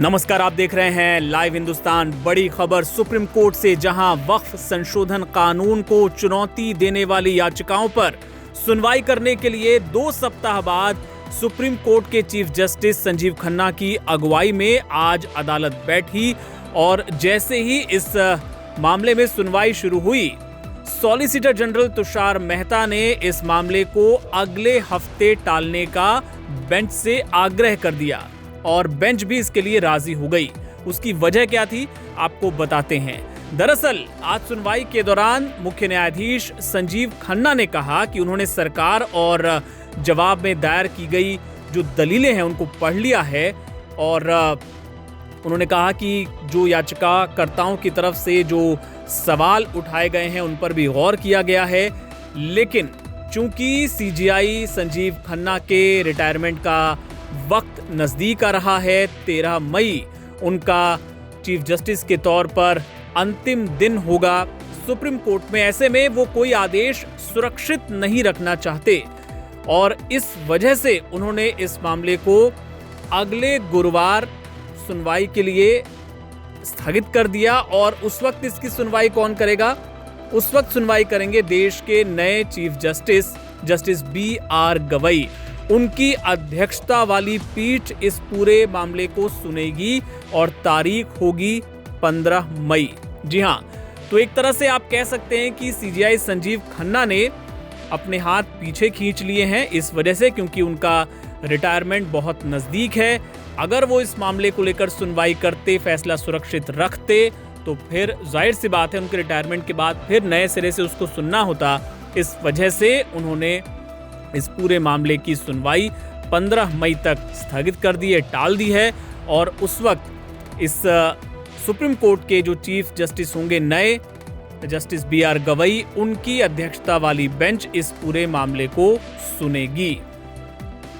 नमस्कार, आप देख रहे हैं लाइव हिंदुस्तान। बड़ी खबर सुप्रीम कोर्ट से, जहां वक्फ संशोधन कानून को चुनौती देने वाली याचिकाओं पर सुनवाई करने के लिए 2 सप्ताह बाद सुप्रीम कोर्ट के चीफ जस्टिस संजीव खन्ना की अगुवाई में आज अदालत बैठी और जैसे ही इस मामले में सुनवाई शुरू हुई, सॉलिसिटर जनरल तुषार मेहता ने इस मामले को अगले हफ्ते टालने का बेंच से आग्रह कर दिया और बेंच भी इसके लिए राजी हो गई। उसकी वजह क्या थी, आपको बताते हैं। दरअसल आज सुनवाई के दौरान मुख्य न्यायाधीश संजीव खन्ना ने कहा कि उन्होंने सरकार और जवाब में दायर की गई जो दलीलें हैं उनको पढ़ लिया है और उन्होंने कहा कि जो याचिकाकर्ताओं की तरफ से जो सवाल उठाए गए हैं उन पर भी गौर किया गया है। लेकिन चूंकि सीजेआई संजीव खन्ना के रिटायरमेंट का वक्त नजदीक आ रहा है, 13 मई उनका चीफ जस्टिस के तौर पर अंतिम दिन होगा सुप्रीम कोर्ट में। ऐसे में वो कोई आदेश सुरक्षित नहीं रखना चाहते और इस वजह से उन्होंने इस मामले को अगले गुरुवार सुनवाई के लिए स्थगित कर दिया। और उस वक्त इसकी सुनवाई कौन करेगा? उस वक्त सुनवाई करेंगे देश के नए चीफ जस्टिस BR गवई। उनकी अध्यक्षता वाली पीठ इस पूरे मामले को सुनेगी और तारीख होगी 15 मई। जी हां, तो एक तरह से आप कह सकते हैं कि सीजेआई संजीव खन्ना ने अपने हाथ पीछे खींच लिए हैं इस वजह से, क्योंकि उनका रिटायरमेंट बहुत नजदीक है। अगर वो इस मामले को लेकर सुनवाई करते, फैसला सुरक्षित रखते, तो फिर जाहिर सी बात है उनके रिटायरमेंट के बाद फिर नए सिरे से उसको सुनना होता। इस वजह से उन्होंने इस पूरे मामले की सुनवाई 15 मई तक स्थगित कर दी है, टाल दी है। और उस वक्त इस सुप्रीम कोर्ट के जो चीफ जस्टिस होंगे नए, जस्टिस BR गवई, उनकी अध्यक्षता वाली बेंच इस पूरे मामले को सुनेगी।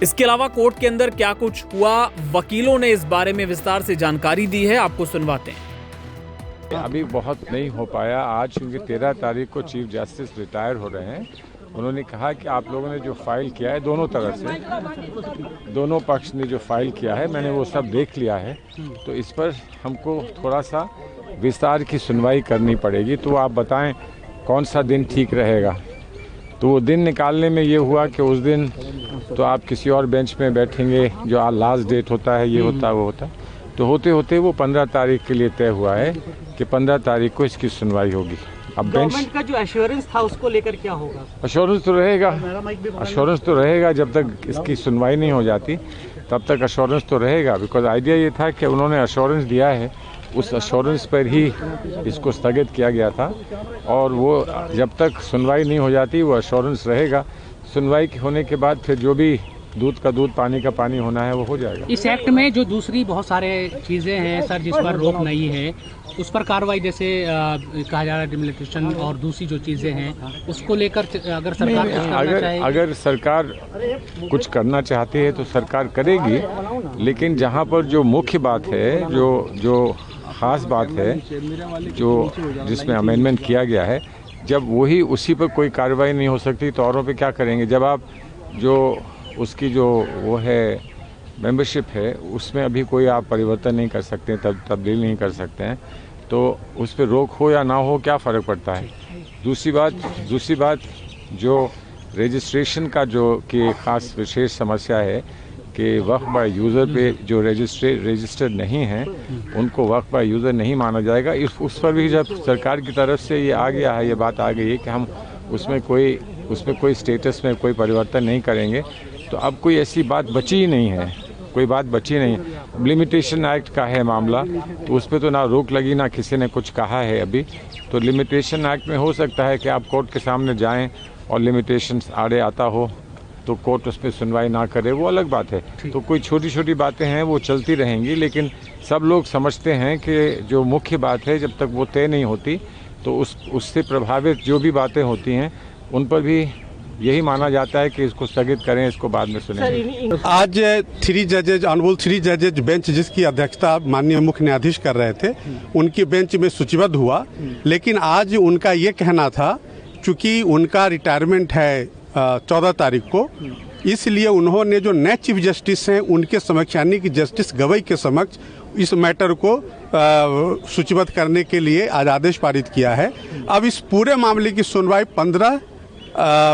इसके अलावा कोर्ट के अंदर क्या कुछ हुआ, वकीलों ने इस बारे में विस्तार से जानकारी दी है, आपको सुनवाते हैं। अभी बहुत नहीं हो पाया आज, क्योंकि 13 तारीख को चीफ जस्टिस रिटायर हो रहे हैं। उन्होंने कहा कि आप लोगों ने जो फाइल किया है, दोनों तरफ से, दोनों पक्ष ने जो फाइल किया है, मैंने वो सब देख लिया है, तो इस पर हमको थोड़ा सा विस्तार की सुनवाई करनी पड़ेगी। तो आप बताएं कौन सा दिन ठीक रहेगा। तो वो दिन निकालने में ये हुआ कि उस दिन तो आप किसी और बेंच में बैठेंगे, जो लास्ट डेट होता है, ये होता है, वो होता है। तो होते होते वो 15 तारीख के लिए तय हुआ है कि 15 तारीख को इसकी सुनवाई होगी। अब गवर्नमेंट का जो एश्योरेंस था उसको लेकर क्या होगा? एश्योरेंस तो रहेगा, एश्योरेंस तो रहेगा जब तक इसकी सुनवाई नहीं हो जाती तब तक एश्योरेंस तो रहेगा। बिकॉज आइडिया ये था कि उन्होंने एश्योरेंस दिया है, उस एश्योरेंस पर ही इसको स्थगित किया गया था और वो जब तक सुनवाई नहीं हो जाती वो एश्योरेंस रहेगा। सुनवाई होने के बाद फिर जो भी दूध का दूध, पानी का पानी होना है वो हो जाएगा। इस एक्ट में जो दूसरी बहुत सारे चीज़ें हैं सर जिस पर रोक नहीं है, उस पर कार्रवाई जैसे कहा जा रहा है डिमोलिटेशन और दूसरी जो चीज़ें हैं उसको लेकर अगर सरकार अगर सरकार कुछ करना चाहती है तो सरकार करेगी, लेकिन जहाँ पर जो मुख्य बात है, जो ख़ास बात है, जो जिसमें अमेंडमेंट किया गया है, जब वही उसी पर कोई कार्रवाई नहीं हो सकती तो औरों पे क्या करेंगे? जब आप जो उसकी जो वो है मेंबरशिप है उसमें अभी कोई आप परिवर्तन नहीं कर सकते, तब्दील नहीं कर सकते हैं, तो उस पर रोक हो या ना हो क्या फ़र्क पड़ता है। दूसरी बात जो रजिस्ट्रेशन का जो कि ख़ास विशेष समस्या है कि वक्फ बाय यूज़र पे जो रजिस्टर्ड नहीं हैं उनको वक्फ बाय यूज़र नहीं माना जाएगा। उस पर भी जब सरकार की तरफ से ये आ गया है, ये बात आ गई है कि हम उसमें कोई स्टेटस में कोई परिवर्तन नहीं करेंगे, तो अब कोई ऐसी बात बची ही नहीं है, कोई बात बची नहीं। लिमिटेशन एक्ट का है मामला, तो उस पर तो ना रोक लगी ना किसी ने कुछ कहा है अभी। तो लिमिटेशन एक्ट में हो सकता है कि आप कोर्ट के सामने जाएं और लिमिटेशन आड़े आता हो तो कोर्ट उस पर सुनवाई ना करे, वो अलग बात है। तो कोई छोटी छोटी बातें हैं वो चलती रहेंगी, लेकिन सब लोग समझते हैं कि जो मुख्य बात है जब तक वो तय नहीं होती तो उससे प्रभावित जो भी बातें होती हैं उन पर भी यही माना जाता है कि इसको स्थगित करें, इसको बाद में सुनेंगे। आज 3 जजेज बेंच जिसकी अध्यक्षता माननीय मुख्य न्यायाधीश कर रहे थे, उनकी बेंच में सूचीबद्ध हुआ। लेकिन आज उनका ये कहना था, चूंकि उनका रिटायरमेंट है 14 तारीख को, इसलिए उन्होंने जो नए चीफ जस्टिस हैं उनके समक्ष यानी कि जस्टिस गवई के समक्ष इस मैटर को सूचीबद्ध करने के लिए आज आदेश पारित किया है। अब इस पूरे मामले की सुनवाई 15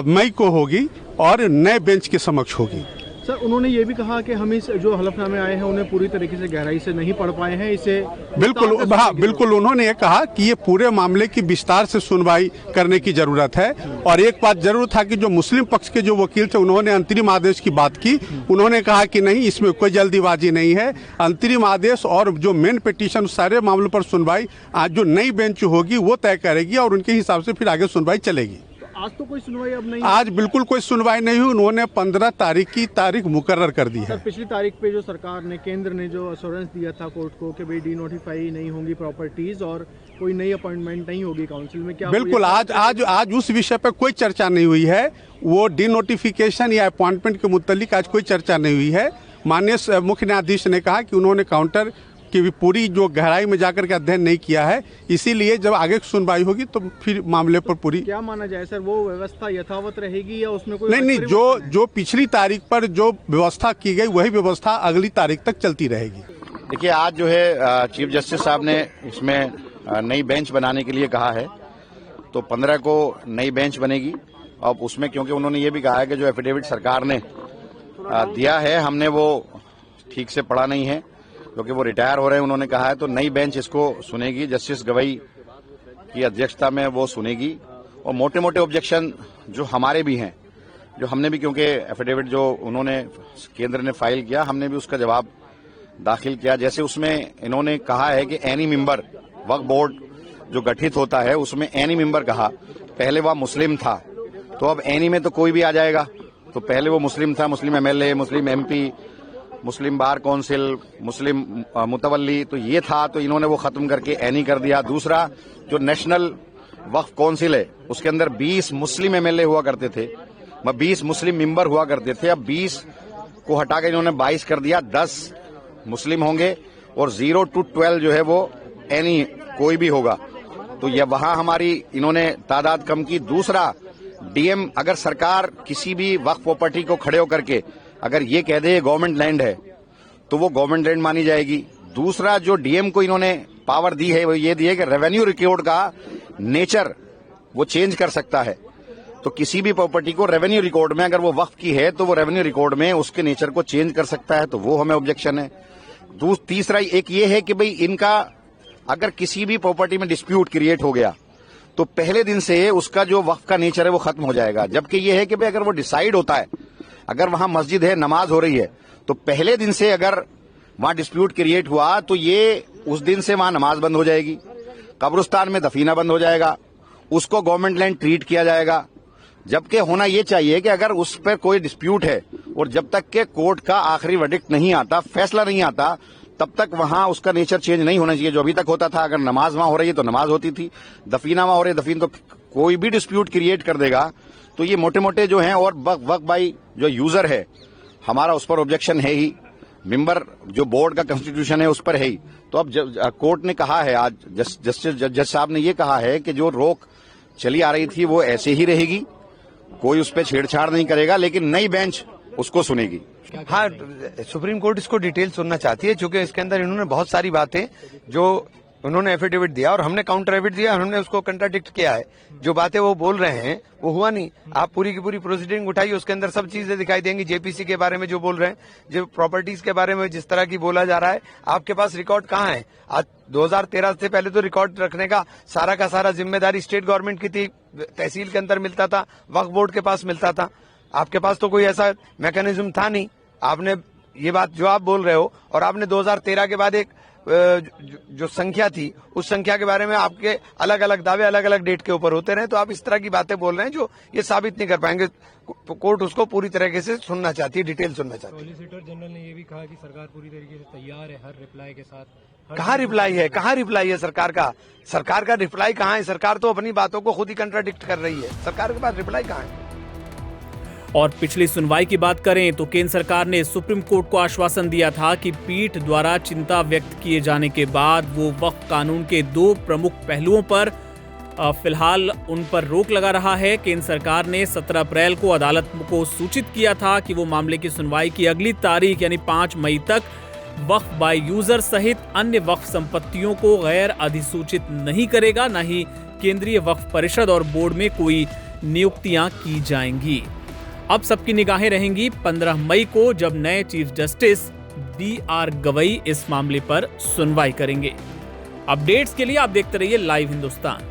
मई को होगी और नए बेंच के समक्ष होगी। सर, उन्होंने ये भी कहा कि हम इस जो हलफनामे आए हैं उन्हें पूरी तरीके से गहराई से नहीं पढ़ पाए हैं, इसे बिल्कुल, हाँ बिल्कुल, उन्होंने ये कहा कि ये पूरे मामले की विस्तार से सुनवाई करने की जरूरत है। और एक बात जरूर था कि जो मुस्लिम पक्ष के जो वकील थे उन्होंने अंतरिम आदेश की बात की। उन्होंने कहा कि नहीं, इसमें कोई जल्दीबाजी नहीं है, अंतरिम आदेश और जो मेन पिटीशन सारे मामलों पर सुनवाई आज जो नई बेंच होगी वो तय करेगी और उनके हिसाब से फिर आगे सुनवाई चलेगी। आज तो कोई सुनवाई अब नहीं, आज बिल्कुल कोई सुनवाई नहीं हुई। उन्होंने 15 तारीख की तारीख मुकर्रर कर दी है। सर, पिछली तारीख पे जो सरकार ने, केंद्र ने जो अश्योरेंस दिया था कोर्ट को कि भाई डीनोटिफाई नहीं होंगी प्रॉपर्टीज और कोई नई अपॉइंटमेंट नहीं होगी काउंसिल में, क्या बिल्कुल आज उस विषय पर कोई चर्चा नहीं हुई है। वो डीनोटिफिकेशन या अपॉइंटमेंट के मुतालिक आज कोई चर्चा नहीं हुई है। माननीय मुख्य न्यायाधीश ने कहा कि उन्होंने काउंटर की भी पूरी जो गहराई में जाकर के अध्ययन नहीं किया है, इसीलिए जब आगे सुनवाई होगी तो फिर मामले पर पूरी क्या माना जाए सर, वो व्यवस्था यथावत रहेगी या उसमें कोई नहीं, जो पिछली तारीख पर जो व्यवस्था की गई वही व्यवस्था अगली तारीख तक चलती रहेगी। देखिए, आज जो है चीफ जस्टिस साहब ने इसमें नई बेंच बनाने के लिए कहा है, तो 15 को नई बेंच बनेगी। अब उसमें क्योंकि उन्होंने ये भी कहा है कि जो एफिडेविट सरकार ने दिया है हमने वो ठीक से पढ़ा नहीं है, क्योंकि वो रिटायर हो रहे हैं, उन्होंने कहा है, तो नई बेंच इसको सुनेगी। जस्टिस गवई की अध्यक्षता में वो सुनेगी और मोटे मोटे ऑब्जेक्शन जो हमारे भी हैं, जो हमने भी, क्योंकि एफिडेविट जो उन्होंने केंद्र ने फाइल किया, हमने भी उसका जवाब दाखिल किया। जैसे उसमें इन्होंने कहा है कि एनी मेंबर, वक्फ बोर्ड जो गठित होता है उसमें एनी मेंबर कहा, पहले वह मुस्लिम था, तो अब एनी में तो कोई भी आ जाएगा। तो पहले वो मुस्लिम था, मुस्लिम एमएलए, मुस्लिम एमपी, मुस्लिम बार काउंसिल, मुस्लिम मुतवल्ली, तो ये था, तो इन्होंने वो खत्म करके एनी कर दिया। दूसरा, जो नेशनल वक्फ काउंसिल है उसके अंदर 20 मुस्लिम एमएलए हुआ करते थे, 20 मुस्लिम मेंबर हुआ करते थे, अब 20 को हटाकर इन्होंने 22 कर दिया। 10 मुस्लिम होंगे और 0 to 12 जो है वो एनी कोई भी होगा, तो यह वहां हमारी इन्होंने तादाद कम की। दूसरा, डीएम, अगर सरकार किसी भी वक्फ प्रॉपर्टी को खड़े होकर के अगर ये कह दे गवर्नमेंट लैंड है तो वो गवर्नमेंट लैंड मानी जाएगी। दूसरा, जो डीएम को इन्होंने पावर दी है वो ये दी है कि रेवेन्यू रिकॉर्ड का नेचर वो चेंज कर सकता है। तो किसी भी प्रॉपर्टी को रेवेन्यू रिकॉर्ड में, अगर वो वक्फ की है तो वो रेवेन्यू रिकॉर्ड में उसके नेचर को चेंज कर सकता है, तो वो हमें ऑब्जेक्शन है। तीसरा एक ये है कि भाई इनका अगर किसी भी प्रॉपर्टी में डिस्प्यूट क्रिएट हो गया तो पहले दिन से उसका जो वक्फ का नेचर है वो खत्म हो जाएगा। जबकि ये है कि भाई अगर वो डिसाइड होता है, अगर वहां मस्जिद है, नमाज हो रही है, तो पहले दिन से अगर वहां डिस्प्यूट क्रिएट हुआ तो ये उस दिन से वहां नमाज बंद हो जाएगी, कब्रिस्तान में दफीना बंद हो जाएगा, उसको गवर्नमेंट लैंड ट्रीट किया जाएगा। जबकि होना ये चाहिए कि अगर उस पर कोई डिस्प्यूट है और जब तक के कोर्ट का आखिरी वर्डिक्ट नहीं आता, फैसला नहीं आता, तब तक वहां उसका नेचर चेंज नहीं होना चाहिए। जो अभी तक होता था, अगर नमाज वहां हो रही है तो नमाज होती थी, दफीना वहां हो रही है दफीन, तो कोई भी डिस्प्यूट क्रिएट कर देगा। तो ये मोटे मोटे जो हैं, और वक्फ बाई जो यूजर है हमारा उस पर ऑब्जेक्शन है ही, मेंबर जो बोर्ड का कॉन्स्टिट्यूशन है उस पर है ही। तो अब कोर्ट ने कहा है, आज जस्टिस जज साहब ने ये कहा है कि जो रोक चली आ रही थी वो ऐसे ही रहेगी, कोई उस पर छेड़छाड़ नहीं करेगा, लेकिन नई बेंच उसको सुनेगी। हाँ, सुप्रीम कोर्ट इसको डिटेल सुनना चाहती है, क्योंकि इसके अंदर इन्होंने बहुत सारी बातें जो उन्होंने एफिडेविट दिया और हमने काउंटर एफिडेविट दिया, हमने उसको कंट्राडिक्ट किया है। जो बातें वो बोल रहे हैं वो हुआ नहीं। आप पूरी की पूरी प्रोसीडिंग उठाइए, उसके अंदर सब चीजें दिखाई देंगी। जेपीसी के बारे में जो बोल रहे हैं, जो प्रॉपर्टीज के बारे में जिस तरह की बोला जा रहा है, आपके पास रिकॉर्ड कहाँ है? आज 2013 से पहले तो रिकॉर्ड रखने का सारा जिम्मेदारी स्टेट गवर्नमेंट की थी, तहसील के अंदर मिलता था, वक्फ बोर्ड के पास मिलता था। आपके पास तो कोई ऐसा मैकेनिज्म था नहीं। आपने ये बात जो आप बोल रहे हो, और आपने 2013 के बाद एक जो संख्या थी उस संख्या के बारे में आपके अलग अलग दावे अलग अलग डेट के ऊपर होते रहे, तो आप इस तरह की बातें बोल रहे हैं जो ये साबित नहीं कर पाएंगे। कोर्ट उसको पूरी तरीके से सुनना चाहती है, डिटेल सुनना चाहती है। सॉलिसिटर जनरल ने ये भी कहा कि सरकार पूरी तरीके से तैयार है हर रिप्लाई के साथ। कहाँ रिप्लाई है सरकार का रिप्लाई कहाँ है? सरकार तो अपनी बातों को खुद ही कंट्राडिक्ट कर रही है। सरकार के पास रिप्लाई कहाँ है? और पिछली सुनवाई की बात करें तो केंद्र सरकार ने सुप्रीम कोर्ट को आश्वासन दिया था कि पीठ द्वारा चिंता व्यक्त किए जाने के बाद वो वक्फ कानून के 2 प्रमुख पहलुओं पर फिलहाल उन पर रोक लगा रहा है। केंद्र सरकार ने 17 अप्रैल को अदालत को सूचित किया था कि वो मामले की सुनवाई की अगली तारीख यानी 5 मई तक वक्फ बाय यूजर सहित अन्य वक्फ संपत्तियों को गैर अधिसूचित नहीं करेगा, न ही केंद्रीय वक्फ परिषद और बोर्ड में कोई नियुक्तियां की जाएंगी। अब सबकी निगाहें रहेंगी 15 मई को, जब नए चीफ जस्टिस BR गवई इस मामले पर सुनवाई करेंगे। अपडेट्स के लिए आप देखते रहिए लाइव हिंदुस्तान।